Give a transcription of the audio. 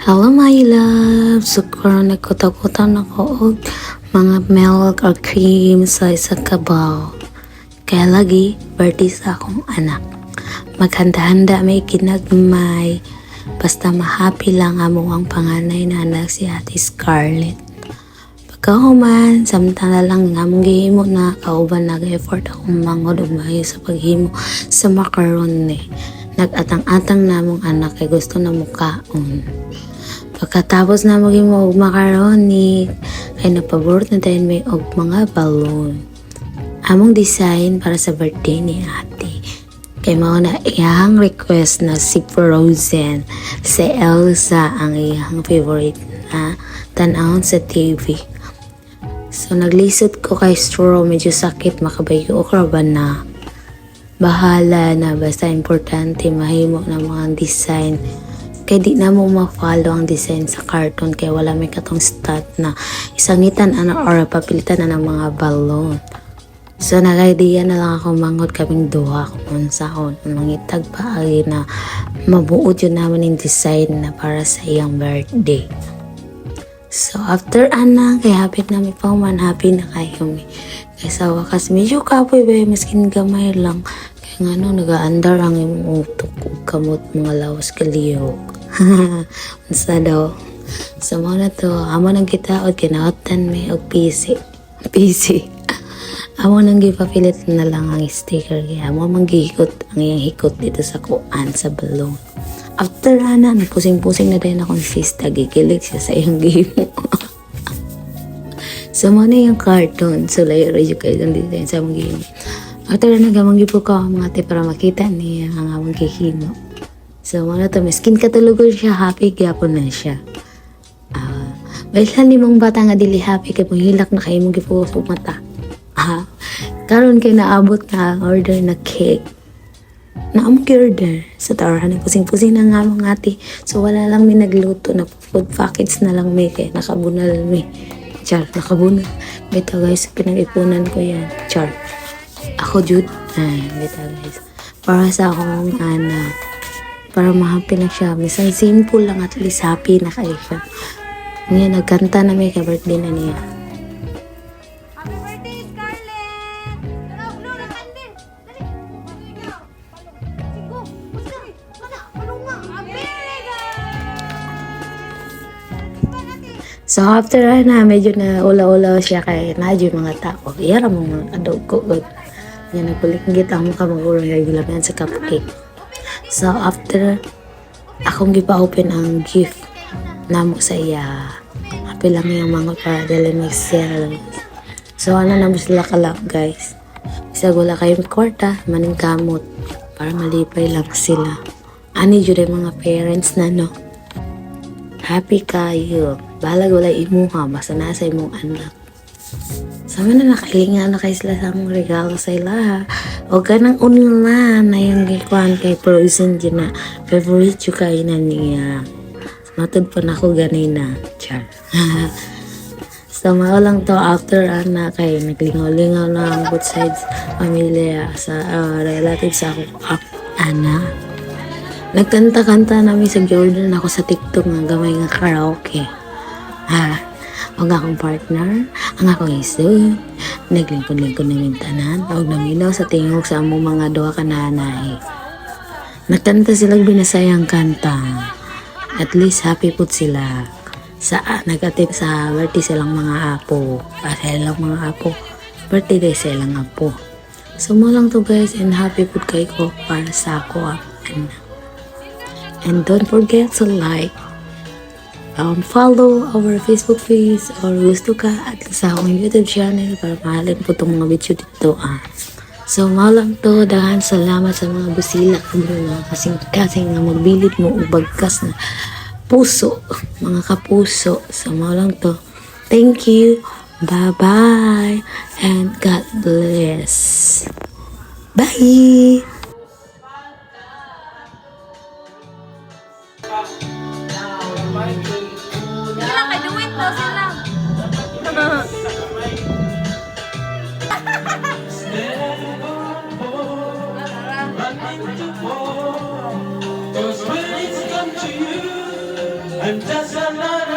Hello my love! So karon nagkutakutan ako og mga milk or cream sa isa ka bowl. Kaya lagi, birthday sa akong anak. Maghanda-handa may kinagmay. Basta ma-happy lang amo ang panganay na anak si Ate Scarlett. Pagkahuman, samtala lang nga mong gihimo na kauban nag-effort akong mangod o mayo sa paghimo sa macaroni. Nag-atang-atang namong anak kay gusto na mukaon. Pagkatapos na maging og macaroni, ay napabor na tayo may og mga balloon. Among design para sa birthday ni ate. Kay mao na iyang request na si Frozen, si Elsa ang iyang favorite na tanawon sa TV. So naglisod ko kay straw, medyo sakit makabayo ko ba na. Bahala na, basta importante mahimo na mga design. Kaya di na mo ma-follow ang design sa cartoon kaya wala may katong stat na isangitan or papilitan na ng mga balloon. So nag-idea na lang ako manghod kaming duha kung saan mangitag paagi na mabuod yun naman yung design na para sa iyang birthday. So after kay happy na may pauman, happy na kayo mi. Kaya sa wakas medyo kapoy ba maskin gamay lang. Kaya nga nag-aandar ang imong utok kamot mga lawas kaliyok. Unsa daw. So mo na to, amo nang kitaod kinaotan may og PC. Amo nang gipapilit na lang ang sticker kaya amo manggihikot ang iyang hikot dito sa kuan sa balloon. After nagpusing-pusing na din akong sista, gigilig siya sa iyang gihimo. So mo na yung cartoon, so layo radyo kayo dito sa among gihimo. After nagamang gipo ko mga ate para makita niya ang among gihimo. So, mga to, miskin katulugon siya, happy, gyapon na siya. Bailan ni mong bata nga dili happy, kay panghilak na kayo mong gipuos o mata. Karon kay naabot na order na cake. Naamong order sa tarahan, pusing-pusing na nga mga ate. So, wala lang may nagluto na food packets na lang may, kaya nakabunal may. Char, nakabunal. Bita guys, pinag-ipunan ko yan. Char. Ako, Jude. Bita guys. Para sa akong anak. Para ma-happy na siya. Minsan simple lang at least happy na kayo siya. Ngayon, nagkanta na may ka-birthday na niya. Happy birthday, Scarlett! Tara, ulo na kandil! Dali! Sigo! Basta! Mana! Palunga! America! So after medyo na ula-ula siya kay nadyo mga tao. Iyara mga adog ko. Yan, nagpalikingit ang mukha mag-urang yan sa cupcake. So after akong gipa-open ang gift namo sa iya, happy lang yung mga para dali mag-sell. So na mo sila kalap guys. Isa wala kayong kwarta, maning kamot para malipay lang sila. Ani jud mga parents na no. Happy kayo. Balag wala imuha, basta nasa imong anak. Sama na nakailingan na kayo sila sa mong regalo sa ila. O ganang unulan na yung gikuan kay Frozen dyan na favorite yung kainan niya. Matod pa na ako ganina. Char. So mao lang to after kay naglingaw-lingaw na ang both sides pamilya sa relatives sa ako anak. Nagkanta-kanta namin sa Jordan ako sa TikTok nga gamay nga karaoke. Ang akong partner, ang akong iso, naglingkod-lingkod namin tanan, huwag naminaw sa tingog sa among mga duha ka nanay. Nagkanta silang binasayang kanta. At least happy po sila. Nag-attend sa birthday silang mga apo. Silang mga apo. Birthday day silang apo. So mo lang to guys and happy po kayo ko para sa ako. And don't forget to like, follow our Facebook page or gusto ka at sa akong YouTube channel para mahalin po itong mga video dito. So, malang to, dahan salamat sa mga busila na kasing-kasing na magbilid mo ubagkas na puso, mga kapuso. So, malang to. Thank you. Bye-bye. And God bless. Bye! Sila, kay duwit daw sila! I'm just another